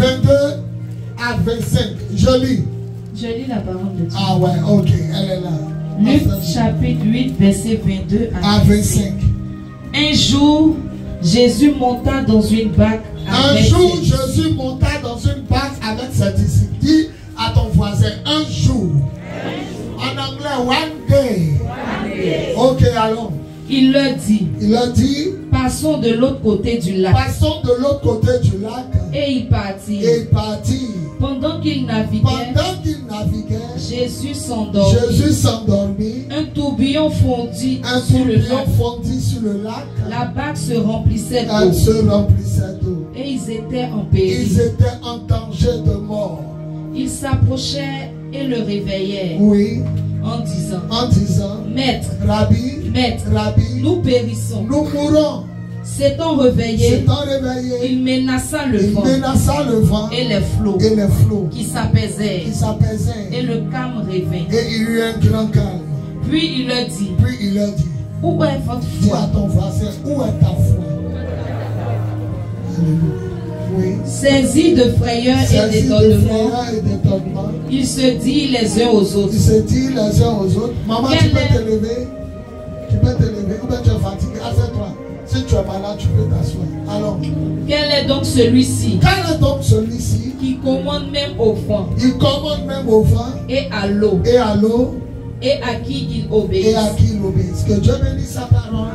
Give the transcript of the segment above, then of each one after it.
22 à 25. Je lis. Je lis la parole de Dieu. Ah ouais, ok, elle est là. Luc chapitre 8, verset 22 à 25. Un jour, Jésus monta dans une barque. Un jour, Jésus monta dans une barque avec ses disciples. Dis à ton voisin, un jour. En anglais, one day. Ok, allons. Il leur dit. Il leur dit. Passons de l'autre côté du lac. Passons de l'autre côté du lac. Et il partit. Et il partit. Pendant qu'il naviguait. Jésus s'endormit. Jésus s'endormit. Un tourbillon fondit sur le lac. La barque se remplissait d'eau. Elle se remplissait d'eau. Et ils étaient en péril. Ils étaient en danger de mort. Ils s'approchaient et le réveillèrent. Oui. En disant, Maître, Rabbi, nous périssons. Nous mourons. S'étant réveillé, il menaça le vent et les flots qui s'apaisaient. Et le calme revint. Et il y eut un grand calme. Puis il leur dit, où est votre foi? Dis à ton voisin, où est ta foi? Oui. Saisis de frayeur et d'étonnement, ils se disent les uns aux autres. Maman, tu peux te lever? Tu peux te lever? Ou bien tu es fatigué? Assieds-toi. Si tu es malade, tu peux t'asseoir. Alors. Quel est donc celui-ci? Qui commande même au vent. Il commande même au vent. Et à l'eau. Et à qui il obéit. Que Dieu bénisse sa parole.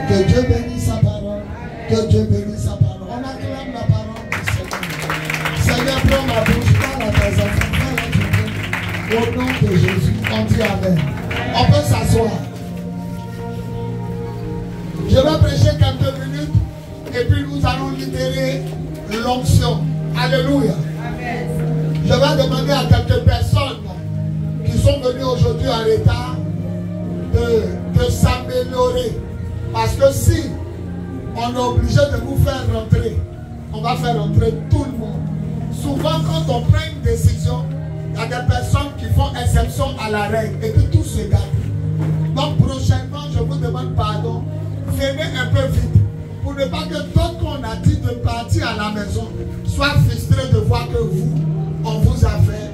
Que Dieu bénisse sa parole. Que Dieu bénisse sa parole. On acclame la parole du Seigneur. Seigneur, prends ma bouche, parle à tes enfants. Au nom de Jésus, on dit Amen. On peut s'asseoir. Je vais prêcher quelques minutes et puis nous allons libérer l'onction. Alléluia. Amen. Je vais demander à quelques personnes qui sont venues aujourd'hui en retard de s'améliorer. Parce que si on est obligé de vous faire rentrer, on va faire rentrer tout le monde. Souvent quand on prend une décision, il y a des personnes qui font exception à la règle et puis tout se gâte. Donc prochainement, je vous demande pardon. Venez un peu vite pour ne pas que d'autres qu'on a dit de partir à la maison soient frustrés de voir que vous, on vous a fait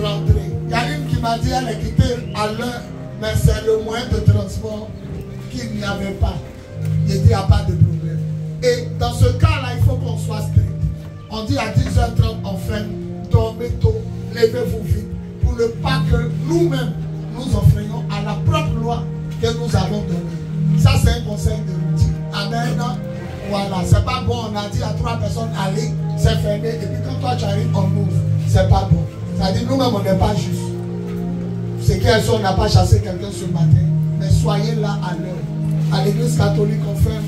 rentrer. Il y a une qui m'a dit elle est quittée à l'heure, mais c'est le moyen de transport qu'il n'y avait pas. J'ai dit il n'y a pas de problème. Et dans ce cas-là, il faut qu'on soit strict. On dit à 10h30 on ferme, dormez tôt, levez-vous vite pour ne pas que nous-mêmes nous enfreignons à la propre loi que nous avons donnée. Ça, c'est un conseil de routine. Amen. Voilà, c'est pas bon. On a dit à 3 personnes, allez, c'est fermé. Et puis quand toi tu arrives, on ouvre. C'est pas bon. Ça dit, nous-mêmes, on n'est pas juste. C'est qu'elles sont, on n'a pas chassé quelqu'un ce matin. Mais soyez là à l'heure. À l'église catholique, on ferme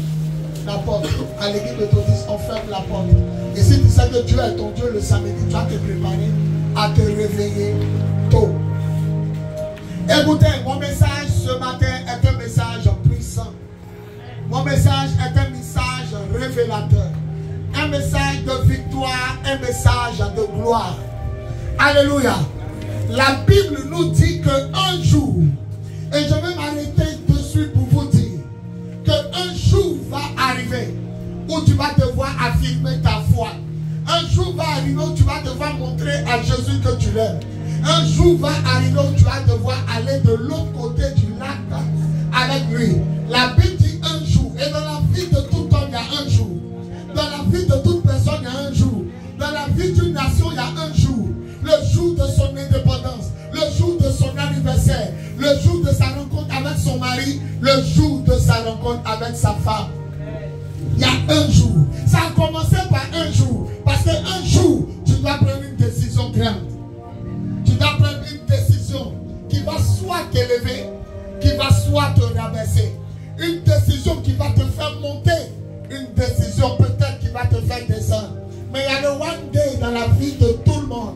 la porte. À l'église méthodiste, on ferme la porte. Et si tu sais que Dieu est ton Dieu le samedi, tu vas te préparer à te réveiller tôt. Écoutez, mon message ce matin est un message puissant. Mon message est un message révélateur. Un message de victoire, un message de gloire. Alléluia. La Bible nous dit qu'un jour, et je vais m'arrêter dessus pour vous dire, qu'un jour va arriver où tu vas devoir affirmer ta foi. Un jour va arriver où tu vas devoir montrer à Jésus que tu l'aimes. Un jour va arriver où tu vas devoir aller de l'autre côté du lac avec lui. La Bible dit un jour. Et dans la vie de tout homme, il y a un jour. Dans la vie de toute personne, il y a un jour. Dans la vie d'une nation, il y a un jour. Le jour de son indépendance. Le jour de son anniversaire. Le jour de sa rencontre avec son mari. Le jour de sa rencontre avec sa femme. Il y a un jour. Ça a commencé par un jour. Parce qu'un jour, tu dois prendre une décision grande. Tu dois prendre une décision qui va soit t'élever, qui va soit te rabaisser. Une décision qui va te faire monter. Une décision peut-être qui va te faire descendre. Mais il y a le one day dans la vie de tout le monde.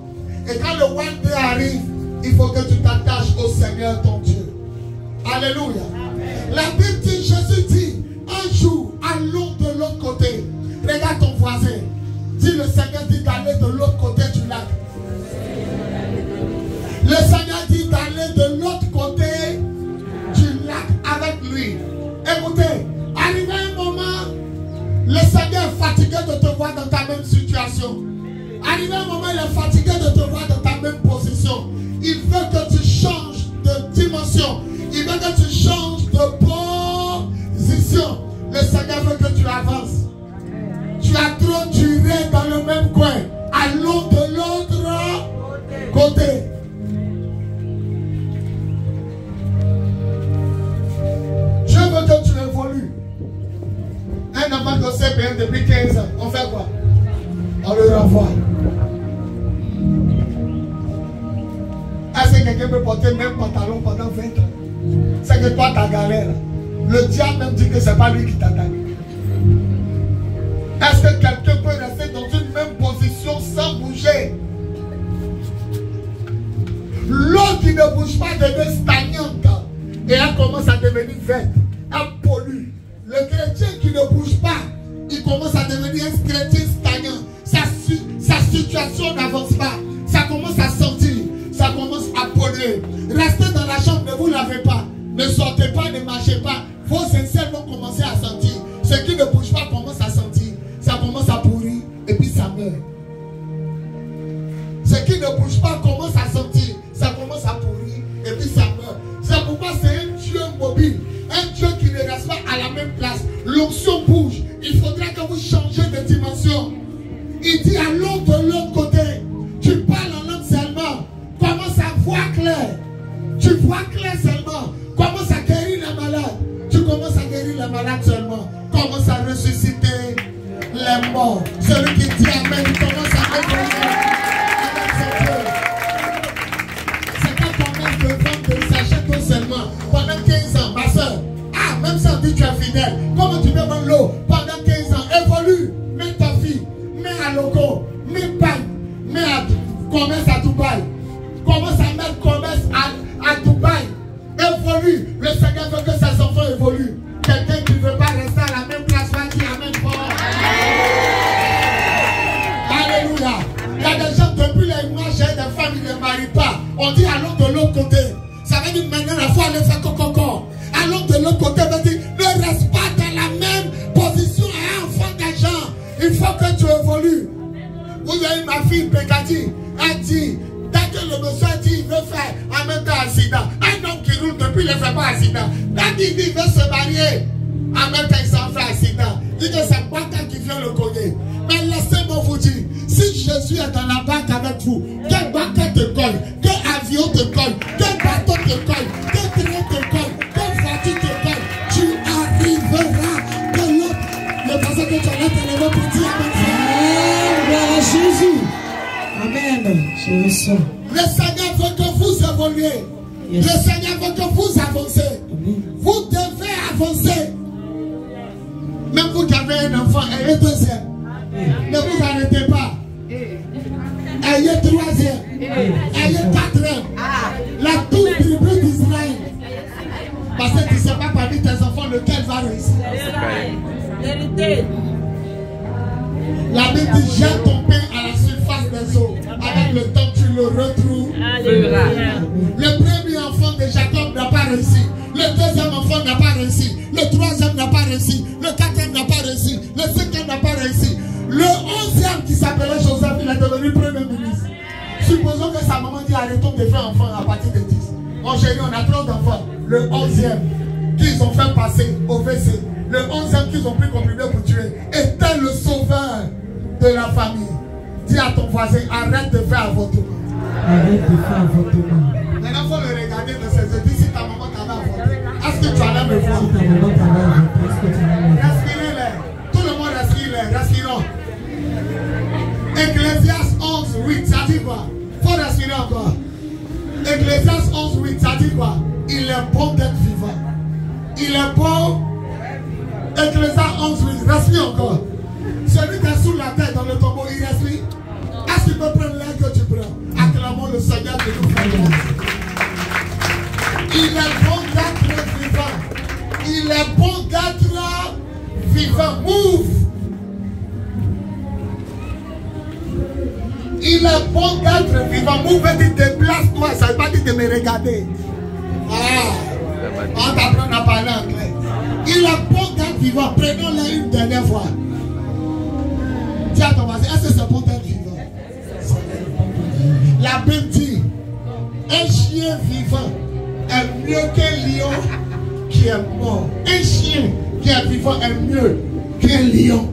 Et quand le one day arrive, il faut que tu t'attaches au Seigneur ton Dieu. Alléluia. Amen. La Bible dit, Jésus dit, un jour, allons de l'autre côté. Regarde ton voisin. Dis, le Seigneur dit d'aller de l'autre côté du lac. Le Seigneur dit d'aller de l'autre côté du lac avec lui. Écoutez, arrivé un moment, le Seigneur est fatigué de te voir dans ta même situation. Arrivé un moment, il est fatigué de te voir dans ta même position. Il veut que tu changes de dimension. Il veut que tu changes de position. Le Seigneur veut que tu avances. Tu as trop duré dans le même coin. Allons de l'autre côté. Dieu veut que tu évolues. Un enfant de CP1 depuis 15 ans, on fait quoi? On le renvoie. Est-ce que quelqu'un peut porter le même pantalon pendant 20 ans? C'est que toi, ta galère. Le diable même dit que ce n'est pas lui qui t'attaque. Est-ce que quelqu'un peut rester dans une même position sans bouger? L'eau qui ne bouge pas devient stagnante et elle commence à devenir verte. Elle pollue. Le chrétien qui ne bouge pas, il commence à devenir un chrétien stagnant. Sa situation n'avance pas. Ça commence à sortir. Ça commence à polluer. Restez dans la chambre, ne vous lavez pas. Ne sortez pas, ne marchez pas. Vos aisselles vont commencer à sentir. Ce qui ne bouge pas commence à sentir. Ça commence à pourrir et puis ça meurt. Ce qui ne bouge pas commence à sentir. Ça commence à pourrir et puis ça meurt. C'est pourquoi c'est un Dieu mobile. Un Dieu qui ne reste pas à la même place. L'onction bouge. Il faudrait que vous changez de dimension. Il dit allons de l'autre côté. Tu parles en langue seulement. Commence à voir clair. Tu vois clair seulement. Commence à guérir les malades. Tu commences à guérir les malades seulement. Commence à ressusciter les morts. Celui qui dit amen, il commence à revenir. C'est quand on met de vendre des sachets d'eau seulement. Pendant 15 ans, ma soeur. Ah, même si on dit que tu es fidèle. Comment tu peux vendre l'eau pendant 15 ans? Évolue. Mets ta fille. Mets à loco. Mets paille. Mets à commerce à Dubaï. Commence à mettre commerce à Dubaï. Évolue. Le Seigneur veut que ses enfants évoluent. Quelqu'un qui ne veut pas rester à la même place va dire amen fort. Alléluia. Il y a des gens depuis les mois, j'ai des femmes qui ne marient pas. On dit allons de l'autre côté. Ça veut dire maintenant la foi aller faire coco. Allons de l'autre côté. Ça veut dire ne reste pas dans la même position à un enfant des gens. Il faut que tu évolues. Vous avez ma fille Pekati. Elle dit, dès que le monsieur a dit il veut faire en même temps accident. Un homme qui roule depuis il ne fait pas accident. Quand il dit il veut se marier, en même temps il s'en fait accident. Il dit que c'est Baka qui vient le cogner. Mais laissez-moi vous dire, si Jésus est dans la barque avec vous, quel Baka te colle, quel avion te colle, quel bateau te colle, quel train te colle, quelle voiture te colle, tu arriveras de l'autre. Le passage que tu as là, tu allais pour dire amen. Jésus. Amen. Je reçois. Le Seigneur veut que vous évoluez. Yes. Le Seigneur veut que vous avancez. Amen. Vous devez avancer. Même vous qui avez un enfant, ayez deuxième. Ne vous arrêtez pas. Ayez troisième. Ayez quatrième. La toute tribu d'Israël. Parce que tu ne sais pas parmi tes enfants lequel va réussir. La Bible dit jette ton pain à la surface des eaux. Avec le temps tu le retrouves. Le premier enfant de Jacob n'a pas réussi. Le deuxième enfant n'a pas réussi. Le troisième n'a pas réussi. Le quatrième n'a pas réussi. Le cinquième n'a pas réussi. Le 11e qui s'appelait Joseph, il est devenu premier ministre. Supposons que sa maman dit arrêtons de faire enfant à partir de 10. Mon chéri, on a trop d'enfants. Le 11e qu'ils ont fait passer au WC. Le 11e qu'ils ont pris comme privé pour tuer était le sauveur de la famille. Dis à ton voisin, arrête de faire avortement. Arrête de faire avortement. Maintenant, il faut le regarder de ses yeux. Dis si ta maman t'avait avorté. Est-ce que tu allais me voir? Respirez-les. Tout le monde respire-les. Respirons. Ecclésiaste 11, 8, ça dit quoi? Il faut respirer encore. Ecclésiaste 11, 8, ça dit quoi? Il est bon d'être vivant. Il est bon. Ecclésiaste 11, 8, respire encore. Celui qui est sous la tête dans le tombeau, il respire. Est-ce qu'il peut prendre l'air que tu prends? Acclamons le Seigneur de nous faire grâce. Il est bon d'être vivant. Il est bon d'être vivant. Move. Il est bon d'être vivant. Move veut dire déplace-toi. Ça ne veut pas dire de me regarder. On t'apprend à parler anglais. Il est bon d'être vivant. Prenons-le une dernière fois. Dis à ton voisin, est-ce que c'est bon d'être vivant? La Bible dit, un chien vivant est mieux qu'un lion qui est mort. Un chien qui est vivant est mieux qu'un lion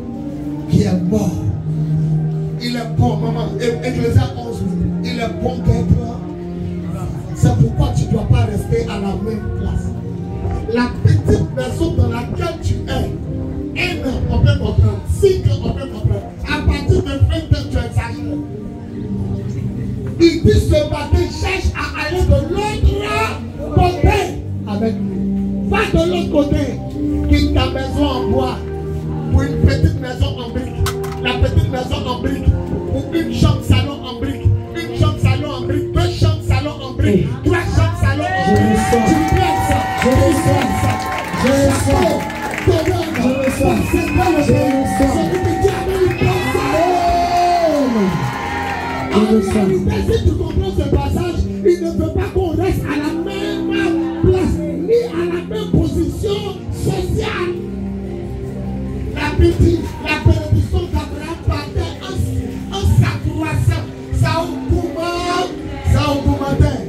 qui est mort. Il est bon, maman. Ecclésiaste 11, il est bon d'être là. C'est pourquoi tu ne dois pas rester à la même place. La petite maison dans laquelle tu es, 1 an, on peut comprendre. 5 ans, on peut comprendre. À partir de 20 ans, tu exagères. Il dit ce matin, cherche à aller de l'autre côté avec lui. Va de l'autre côté. Quitte ta maison en bois pour une petite maison en brique. La petite maison en brique. Ou une chambre salon en brique. Une chambre salon en brique. 2 chambres salon en brique. 3 chambres salon en brique. Tu plais ça. Je le sens. Je le sens. Je le sens. C'est pas le celui qui dit en réalité, si tu comprends ce passage, il ne veut pas qu'on reste à la même place, ni à la même position sociale. La petite, la bénédiction d'Abraham partait en s'accroissant. Ça augmentait.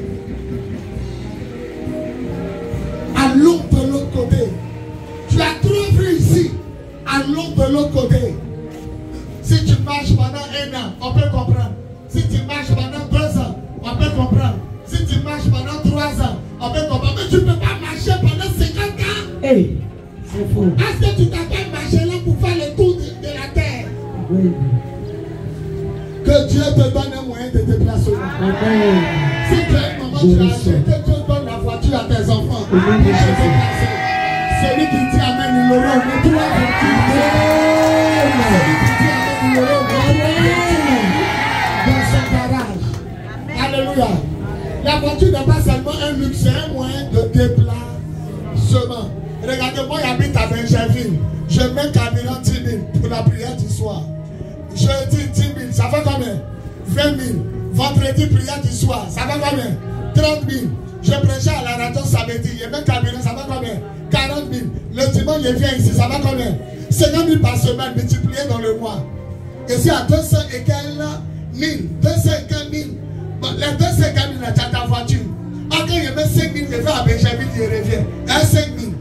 Allons de l'autre côté. Tu as trop vu ici. Allons de l'autre côté. Si tu marches pendant 1 an, on peut comprendre. Si tu marches pendant 2 ans, on peut comprendre. Si tu marches pendant 3 ans, on peut comprendre. Mais tu ne peux pas marcher pendant 50 ans. Hey, c'est faux. Est-ce que tu t'appelles marcher là pour faire le tour de la terre? Oui. Que Dieu te donne un moyen de te déplacer. Amen. Si tu es un moment, tu as acheté, que Dieu donne la voiture à tes enfants. Pour te déplacer. Celui qui dit Amen, il l'aura. Mais toi, tu celui qui dit Amen, il l'aura. Alléluia. La voiture n'est pas seulement un luxe, c'est un moyen de déplacement. Regardez-moi, j'habite à Benjerville. Je mets carburant 10 000 pour la prière du soir. Je dis 10 000, ça fait combien? 20 000. Vendredi, prière du soir, ça fait combien? 30 000. Je prêchais à la radio samedi, je mets carburant, ça fait combien? 40 000. Le dimanche, je viens ici, ça fait combien? 50 000 par semaine, multiplié dans le mois. Et si à 200 et quelques 000, 250 000. Les 250 000 là, tu as ta voiture. Quand je mets 5 000, je vais à Benjamin, je reviens. 5 000.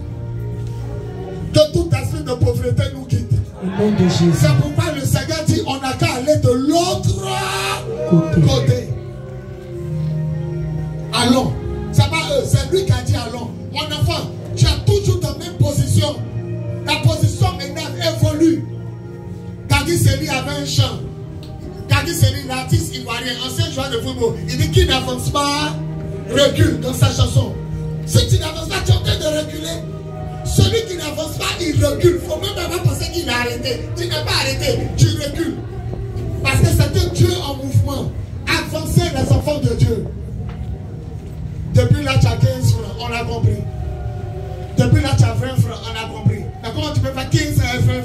Que tout aspect de pauvreté nous quitte. C'est pourquoi le Seigneur dit on n'a qu'à aller de l'autre côté. Allons. C'est pas eux, c'est lui qui a dit allons. Mon enfant, tu as toujours ta même position. Ta position maintenant évolue. Kadi Seli avait un champ. Kadi Seli, l'artiste ivoirien, ancien joueur de football, il dit qu'il n'avance pas, recule dans sa chanson. Si tu n'avances pas, tu es en train de reculer. Celui qui n'avance pas, il recule. Il ne faut même pas penser qu'il a arrêté. Tu n'as pas arrêté, tu recules. Parce que c'est un Dieu en mouvement. Avancer les enfants de Dieu. Depuis là, tu as 15 francs, on a compris. Depuis là, tu as 20 francs, on a compris. Mais comment tu peux faire 15 et 20